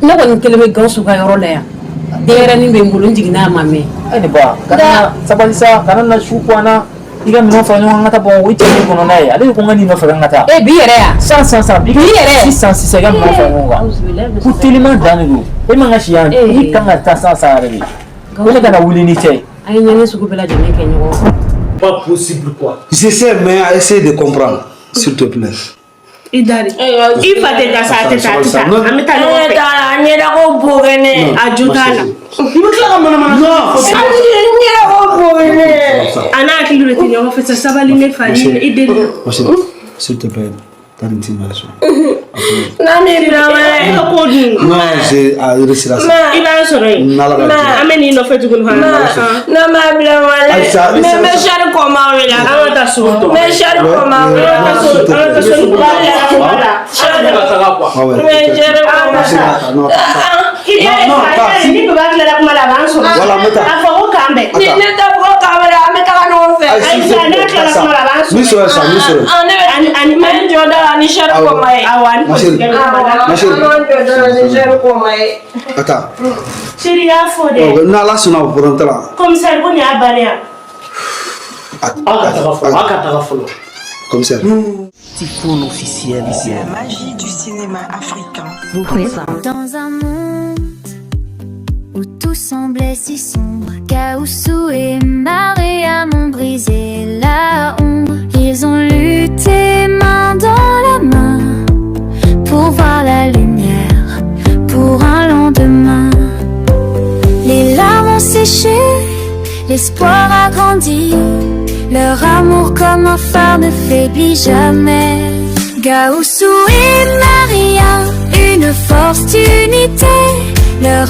ne kɔni kelen bɛ Gawusu ka yɔrɔ la yan denyɛrɛnin bɛ n bolo n jiginna a ma mɛn ne ba kana sabali sa kana na su kwana i ka minɛn fara ɲɔgɔn kan ka taa bɔn o cɛ min kɔnɔ n'a ye ale de ko n ka nin nɔfɛ kan ka taa bi yɛrɛ yan san bi yɛrɛ sisan i ka minɛn fara ɲɔgɔn kan ko teliman dan de don e man ka si yan i kan ka taa san yɛrɛ de ko ne kana wuli ni cɛ ye a ye ɲɛnɛ sugu bɛɛ lajɛlen kɛ ɲɔgɔn pas possible quoi. J'essaie mais essaye de comprendre s'il te plaît. Idari. Il fa te sa te ta. Ami ta no fe. Ta ni da ko bogene ajutala. Il kila ka mana mana. Non. Ni da ko bogene. Ana ki lu ti no fe sa sabali ne fa ni ideri. S'il te plaît. T'as une intimation. Nani rawa ko du. Non, j'ai à réussir ça. Il va sortir. Ma ameni no fe tu ko ha. Na ma bila wala. Me shar ko ma wala. Ana ta so. Me shar ko ma wala. Ana ta so wala. Shar ko. Me shar ko ma. Non, ni ba kala kuma la ban so. Voilà, meta. Afa ko kambe. Ni ne ta ko kamera ameta no fe. Ai sa ne kala kuma la ban so. Ni so ça, ni so. Ani man joda ani shar ko mai awan. Attends. Chérie, il faut des. Non, là, c'est un peu comme ça, on y a barré. Commissaire. Typhoon officiel ici. La magie du cinéma africain. Vous présente. Dans un monde où tout semblait si sombre, Gawusu et Mariam ont brisé la ombre. Ils ont lutté main dans la main pour voir la lumière, pour un lendemain. Les larmes ont séché, l'espoir a grandi. Leur amour comme un phare ne faiblit jamais. Gawusu et Maria, une force d'unité. Leur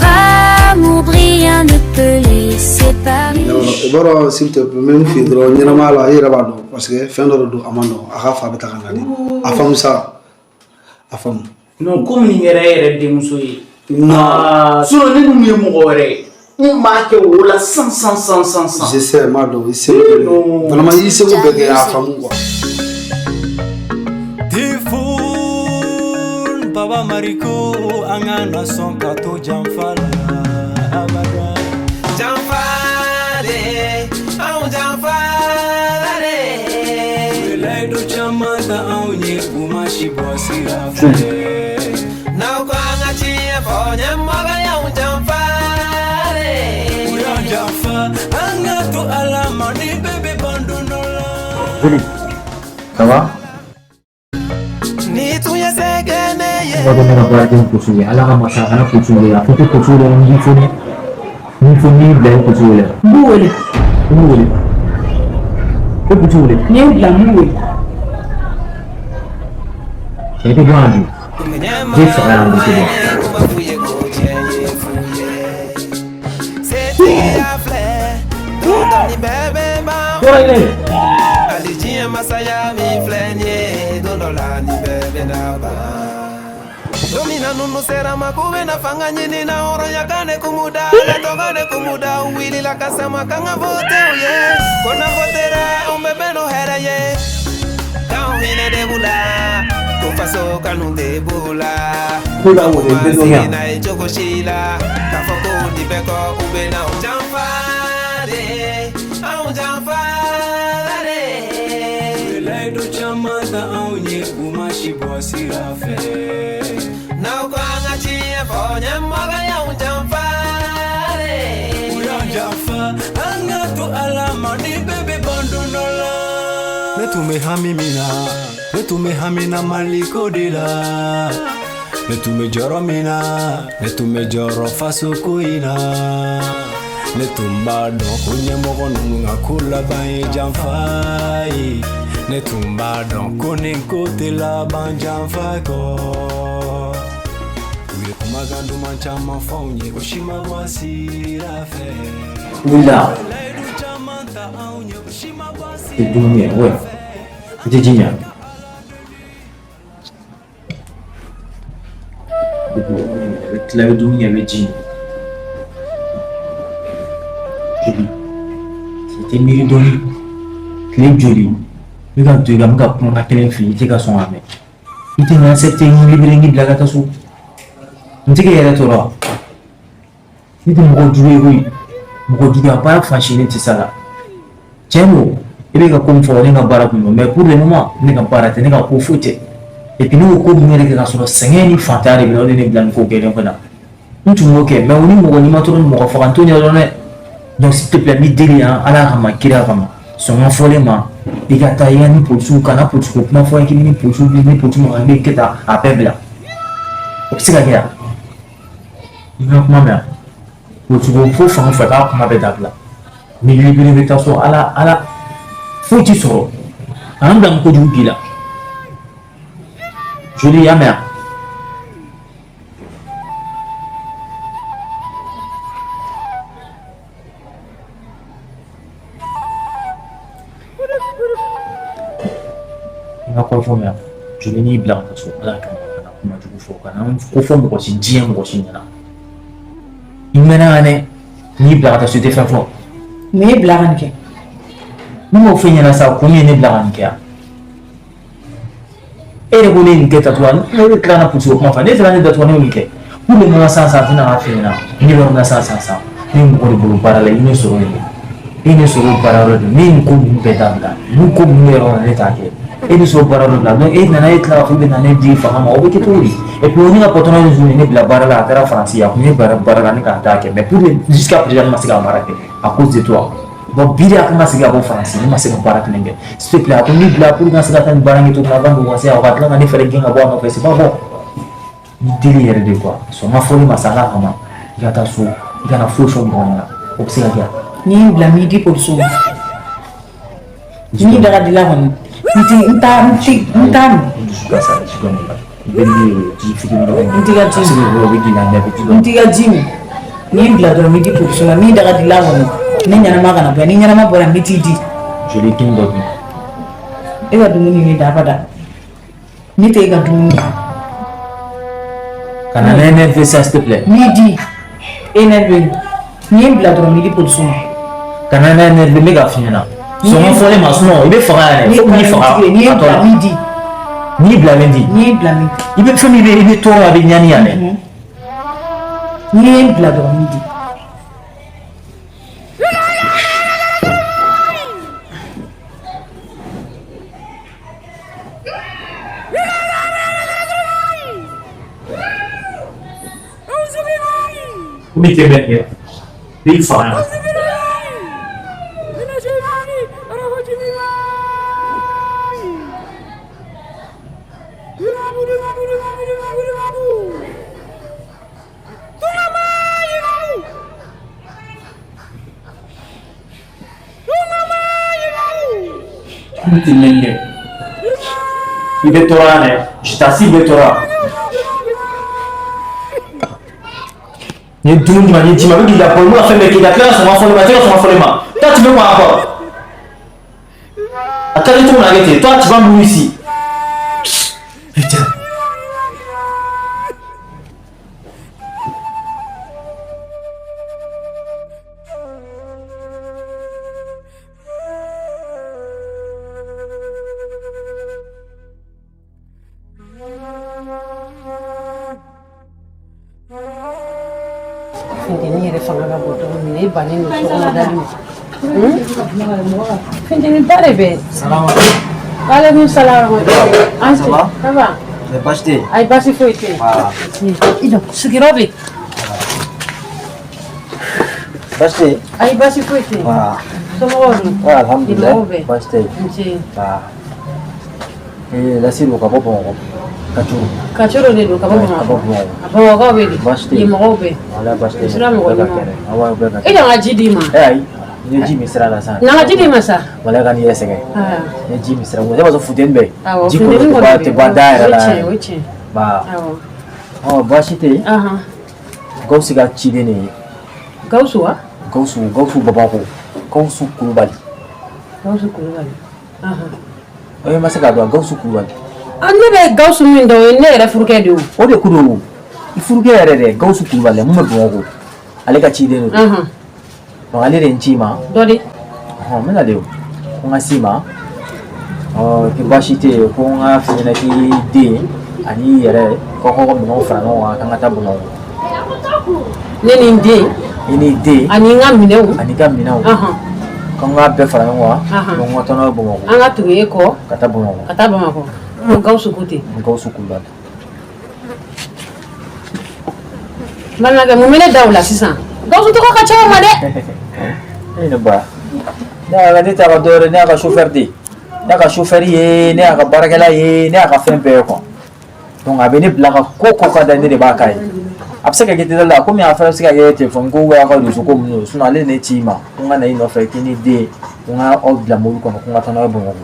amour brillant ne peut les séparer. Bon, s'il te plaît, même si tu es mal, il y a pas parce que fin de l'eau, amando, à faire avec ta canadi. À femme ça, à femme. Non, comme il y a des musots. Non, sur le numéro moré. On marque au la 100. J'essaie, Mardo, il sait. Vraiment, il sait où bégayer à femme. Typhoon, Baba Mariko, Angana son kato Jamfala. Jamfale, Jamfale. Belaido chamata aunye umashi boasira fe. Now kwanga chie ponye maga ya Jamfale. Uya Jamfa, angato alama ni bebe bandonola. Julie, ça va? Kalau dengan belajar kusuli, alah masalah kusuli, aku tu kusuli ni phone belajar kusuli. Boleh. Kau kusuli? Ni udah boleh. Itu gimana? Dia seorang di sini. Kau ini. Domina nunu sera makube na fanga nyini na oro yakane kumuda letogane kumuda wili la kasama kanga vote ye kona votera umbebe no hera ye down hine de bula kufaso kanu de bula Kula wo de bezoya na ejogo shila kafoko di beko ube na jamfare au jamfare Belaido chamata aunye umashi boasira fe. Now kwanga chie ponye maga ya Jamfale. Uya Jamfa, angato alama ni bebe bandonola. Netume hamina maliko dila. Netume joro mina, netume joro fasukuina. Netumba do kunye mogo nunga kula bae Jamfai. Netumba do kuning kutila ban Jamfai ko. Magandu manchama faunye kushima wasira fe. Lila. Di dunia, weh. Jijinya. Di dunia beji. Juli. C'était mieux donné. Clé Juli. Regarde, tu vas me prendre la clé fille, tu vas son âme. Il t'a accepté une libre de la gâteau. ntigi yɛrɛ tora ni tɛ mɔgɔ jugu ye koyi mɔgɔ jugu a baara fansi ne tɛ sa la tiɲɛ don i bɛ ka ko min fɔ ne ka baara kun don mais pour le moment ne ka baara tɛ ne ka ko foyi tɛ et puis ne ko ko min yɛrɛ kɛ ka sɔrɔ sɛgɛn ni fantanya de bɛ na o de ne bila nin ko kɛlen kɔnɔ n tun b'o kɛ mais o ni mɔgɔ ɲuman toro ni mɔgɔ faga n t'o ɲɛ dɔn dɛ donc s'il te plaît n b'i deli yan ala kama kira kama sɔn ka fɔlen ma i ka taa i ka ni polisiw kana polisi ko kuma fɔ k'i ni polisiw ni polisiw ma n bɛ kɛ tan a bɛɛ bila o bɛ se ka kɛ yan i ka kuma mɛn polisi ko fo fan fɛ k'a kuma bɛɛ dabila ni libere bɛ taa so ala foyi t'i sɔrɔ kana bila n kojugu k'i la joli y'a mɛn n ka kɔrɔfɔ mɛn joli n'i bila ka so ala kama kana kuma jugu fɔ kana ko fɔ mɔgɔ si diɲɛ mɔgɔ si ɲɛna i mɛnna ka dɛ n'i bila ka taa so i tɛ fɛn fɔ mun ye bila ka nin kɛ ni m'o fɔ ɲɛna sa kun ye ne bila ka nin kɛ yan e de ko ne ye nin kɛ tatuwa ne bɛ tila ka polisi o kuma fɔ ne sera ne datuwa ne y'o nin kɛ pour le moment sisan a tɛna ka fɛ ɲɛna ne bɛ yɔrɔ min na sisan ne ye mɔgɔ de bolo baara la i ne sɔrɔ yen e ne sɔrɔ baara yɔrɔ de ne ye nin ko ninnu bɛɛ dabila nin ko ninnu yɔrɔ la ne t'a kɛ e bɛ sɔrɔ baara yɔrɔ la donc e nana e tila ka fɔ e bɛ na ne di fanga ma o bɛ kɛ cogo di et puis o ni ka patron ye ne bila baara la a taara Faransi a kun ye baara la ne k'a t'a kɛ mais pour jusqu'à présent ne ma se ka baara kɛ à cause de toi bon bi de a kan ka se ka bɔ Faransi ne ma se ka baara kelen kɛ s'il te plaît a ko n'i bila pour que n ka se ka taa nin baara in kɛ cogo min na avant de commencer a ka tila ka ne fɛnɛ gɛn ka bɔ a nɔfɛ c'est pas bon ni deli yɛrɛ de quoi sɔn ma fɔli ma sa ala kama i ka taa so i kana foyi fɔ mɔgɔ ɲɛna o bɛ se ka kɛ n'i y'i bila midi polisiw ma n'i daga dila kɔni n t'a min n tɛ ka ji min n'i bila dɔrɔn midi polisiw ma n'i daga dila kɔni ne ɲɛnama kana bɔ ni ɲɛnama bɔra n bɛ t'i di joli kin dɔ dun e ka dumuni ni dabada ne tɛ e ka dumuni kana ne énerver ça s'il te plaît n'i di énervé n'i ye bila dɔrɔn midi polisiw ma kana ne énerver ne ka f'i ɲɛna sɔngɔ fɔlen ma sinon i bɛ faga yɛrɛ fo n'i faga n'i ye bila midi n'i bila midi n'i ye bila midi i bɛ fɛn min bɛ i bɛ tɔɔrɔ a bɛ ɲani yan dɛ n'i ye bila dɔrɔn midi mi tɛ bɛn kɛ i faga yan mi tɛ mɛn kɛ i bɛ tɔɔrɔ yan dɛ jitasi bɛ tɔɔrɔ ni dumuni ma ni ji ma bɛ k'i ka bɔ n'o fɛn bɛɛ k'i ka tila ka sɔngɔ fɔli ma i tɛ ka sɔngɔ fɔli ma toi tu veux quoi encore a ka di cogo min na kɛ ten toi tu vas mourir ici putain Finteni yɛrɛ fanga ka bon cogo min na e bannen don sokɔnɔ dali ma Finteni ba de bɛ waaleykum salaam an ce ça va baasi tɛ yen ayi baasi foyi tɛ yen sigiyɔrɔ bɛ baasi tɛ yen ayi baasi foyi tɛ yen somɔgɔw dun alhamdulilayi baasi tɛ yen Lasiru ka bɔ Bamakɔ Kacoro de don ka bɔ Bamakɔ Bamakɔ bɛ di yen mɔgɔw bɛ sira mɔgɔ ɲuman e ka ji d'i ma ayi ni ji min sira la sa n'an ka ji d'i ma sa wala ka n'i yɛrɛ sɛgɛn ni ji min sira la ne b'a sɔrɔ funteni bɛ ji funteni kɔnɔ tɛ bɔ da yɛrɛ la o ye tiɲɛ baasi tɛ yen Gawusu ka ciden de ye Gawusu wa Gawusu Bamakɔ Gawusu Kulubali e ma se k'a dɔn Gawusu Kulubali ne bɛ Gawusu min dɔn o ye ne yɛrɛ furukɛ de o de ko don i furukɛ yɛrɛ dɛ Gawusu Kulubali mun bɛ Bamakɔ ale ka ciden de don donc ale de ye n ci ma dɔ de n bɛna de ko n ka s'i ma ko baasi tɛ yen ko n ka f'i ɲɛna k'i den ani i yɛrɛ k'aw ka minɛnw fara ɲɔgɔn kan k'an ka taa Bamakɔ Neni inde. Ini ide. Ani nga mineu. Ani ka minau. Quand on a fait faire moi, on a tenu bon. On a trouvé quoi? Kata bon. Kata bon quoi? On gagne ce côté. On gagne ce côté. Malgré mon mère d'aoula c'est ça. Gagne ce truc à tchao madé. Eh ne ba. Na ga dita ga dore na ga chauffeur di. Na ga chauffeur ye, na ga barakela ye, na ga fen pe ko. Donc abeni blaka koko ka da ne de ba kai. Apsa ka gete la ko mi afara sika ye telefone ko wa ka du so ko mu so na le ne ti ma. Nga na ino fa kini de. Nga o bla mo ko nga tana bo ngo.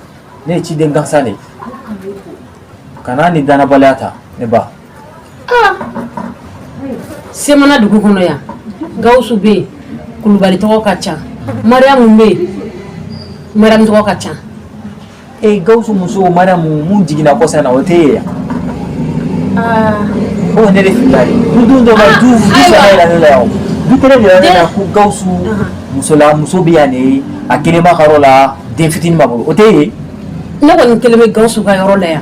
Ne ti de ngasa ne. Kana ni dana balata ne ba. Semana dugu kono ya. Gausu be kulubali to ka cha. Mariam be. Mariam to ka cha. Gausu muso Mariam mu jigina ko sana wote ya. Oh ne le filari. Du do ba du sana la la yo. Du tere ya ku Gausu muso la muso biya ne akene ma karola de fitin ma bolo ote ne ko keleme Gausu ka yoro la ya.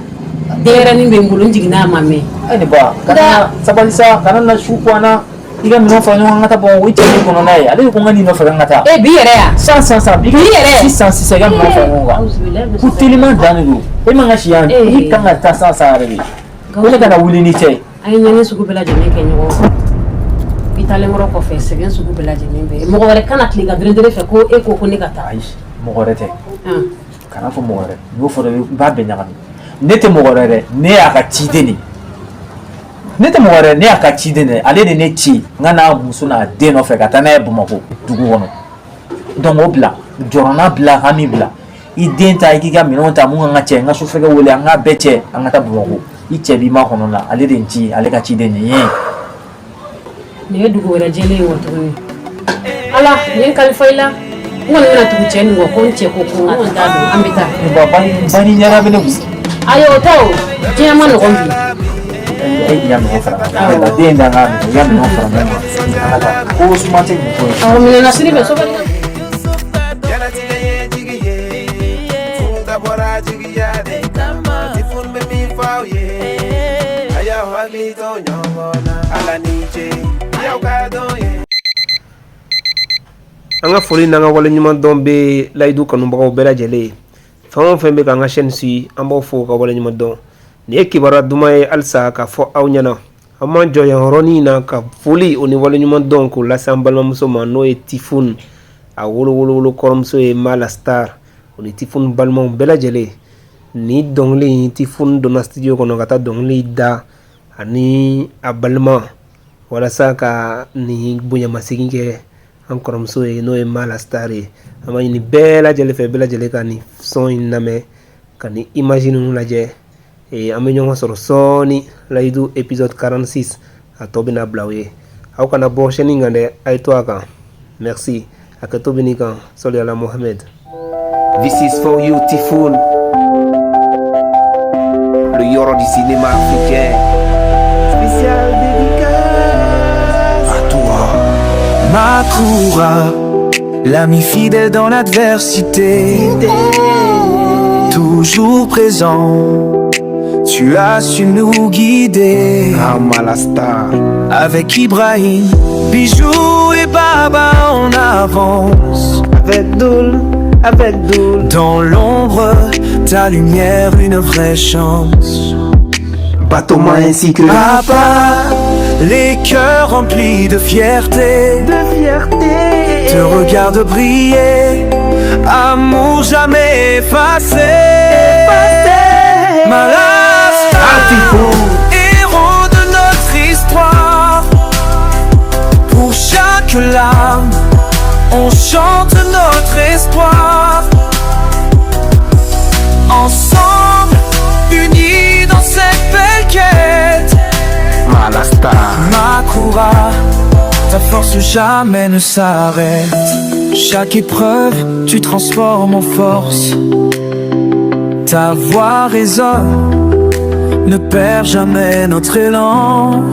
Dera ni be ngulu jigina mame. Ne ba kana sabalisa kana na shukwana iga mino fa nyanga ta bon wiche ni kono nae ale ko ngani no fa ngata bi yere ya 100 bi yere 600 ga mino fa ngonga ku telima danu e manga shiyan i kanga ta 100 rebe ko le kana wuli ni te ay nyane suku bela jene ke nyogo itale ngoro ko fe se gen suku bela jene be mo gore kana kliga dre fe ko e ko ne kata ay mo gore te kana fo mo gore no fo ba be nyanga nete mo gore ne aka tideni nete mo gore ne aka tideni ale de ne ti ngana muso na de no fe kata na e bumako dugu wono donc obla jorona bla hami bla identa ikiga minonta mu nga che nga sofega wole nga beche nga ta bumako iche bi ma hono na ale de nti ale ka tideni ye ne dugu wera jele woto ni ala yen kalifaila ngona na tu chen wo ko nche ko ko ngata do ambita bani nyara bene ayo to je ma no gombi yam no fara la de ndanga yam no fara ngata ko sumate ko awo mi na siri be so bari anga foli nanga wala nyuma dombe laydu kanu bago bela jele famo fembe ka nga chaîne si ambo fo ka wala nyuma don ne kibara dumay alsa ka fo awnyana amma joya roni na ka foli oni wala nyuma don ko la sambal muso no e tifun a wolo korom so e mala star oni tifun balmon bela jele ni dongli tifun dona studio kono kata dongli da ani abalma wala saka ni bunya masiginge encore so e no e mala stari ama ni bela jele fe bela jele kani son iname kani imagine nu laje e amenyo soro soni laidu episode 46 atobina blawe au kana bo sheni ngande ay to aka merci akatobini kan soli ala Mohamed. This is for you Tifun, le Yoro du cinéma africain. Spécial dédicace à toi Makura, l'ami fidèle dans l'adversité, toujours présent, tu as su nous guider. Amalasta avec Ibrahim, Bijou et Baba on avance. Avec Doul dans l'ombre, ta lumière une vraie chance. Batoma ainsi que Papa, les cœurs remplis de fierté, te regardent briller, amour jamais effacé. Malas, héros de notre histoire, pour chaque larme, on chante notre espoir. Ensemble, unis dans cette belle quête. Malasta Makura, ta force jamais ne s'arrête. Chaque épreuve, tu transformes en force. Ta voix résonne, ne perds jamais notre élan.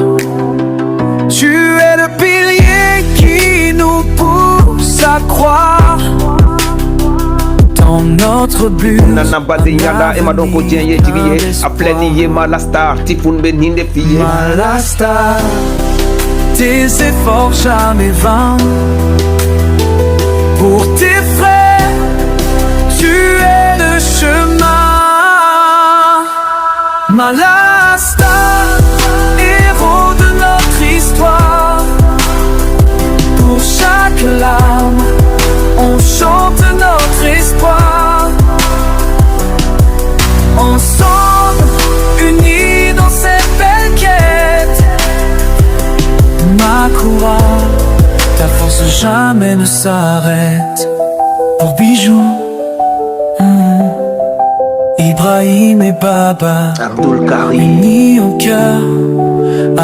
Tu es le pilier qui nous pousse à croire dans notre but. Nana bade yada ema don ko jien ye jigiye a pleni ye Malasta Tifun beninde fiye Malasta tes efforts jamais vains. Pour tes frères, tu es le chemin. Malasta, héros de notre histoire. Pour chaque larme, on chante notre espoir. Ensemble, unis dans cette belle quête. Makura, ta force jamais ne s'arrête. Pour bijoux, Ibrahim et Baba, unis en cœur.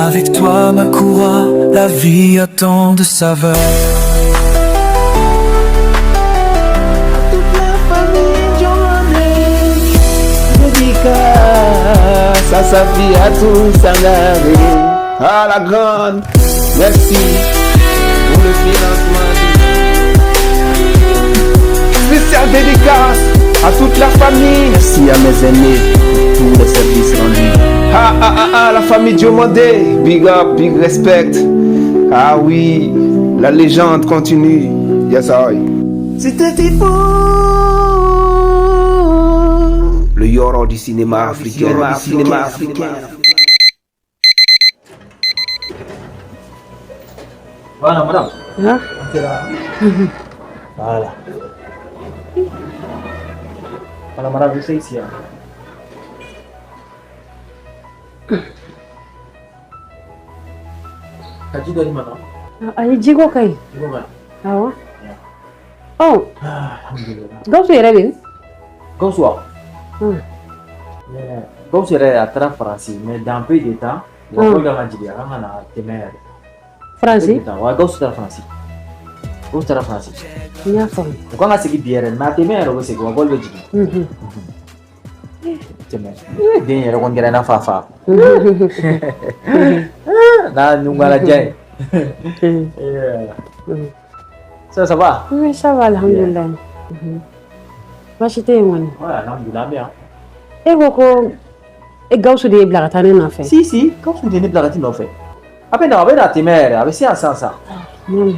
Avec toi Makura, la vie a tant de saveur. Ça s'affiche à tout Sangaré. Ah la grande, merci pour le financement. Spécial dédicace à toute la famille. Merci à mes aînés pour tous les services rendus. La famille Diomandé, big up, big respect. Ah oui, la légende continue. Yes I. C'était le Yoro du cinéma africain. Voilà, madame. Hein? Voilà. Voilà, madame, vous êtes ici. Kaji dari mana? Ay jigo kai. Jigo kan? Awa. Oh, Alhamdulillah. Gausu yɛrɛ bɛ yen? Gausu wa? Gausu yɛrɛ a taara Faransi, mais dans peu de temps, wa ko ka jigi an ka na tɛmɛ yɛrɛ. Faransi? Wa Gausu taara Faransi. Gausu taara Faransi. N y'a faamu. U kan ka segin bi yɛrɛ, mais a tɛmɛ yɛrɛ o bɛ segin, wa Gausu bɛ jigin. Tɛmɛ. Den yɛrɛ kɔni kɛra i n'a fɔ a fa. N'a nungala diya ye. Ça va? Oui, ça va, alhamdulillah. Baasi tɛ yen kɔni. Ouais, alhamdulillah, bien. E ko ko Gausu de ye bila ka taa ne nɔfɛ? Si, Gausu de ye ne bila ka t'i nɔfɛ. A bɛ na tɛmɛ yɛrɛ, a bɛ se yan sisan. A bɛ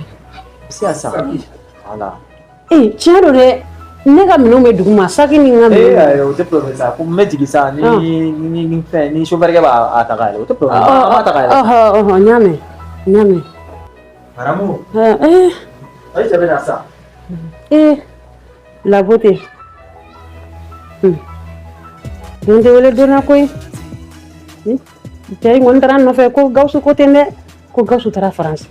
se yan sisan. Voilà. Tiɲɛ don dɛ, ne ka minɛnw bɛ dugu ma, saki ni n ka minɛnw. O tɛ problème sa, ko n bɛ jigin sa, ni fɛn, ni chauffeur kɛ b'a ta k'a yɛlɛ, o tɛ problème. A b'a ta k'a yɛlɛ. N y'a mɛn, n y'a mɛn. Haramu. Ayi cɛ bɛ na sa. La beauté. Don tɛ wele donna koyi. Cɛ in kɔni taara n nɔfɛ ko Gausu ko ten dɛ, ko Gausu taara Faransi.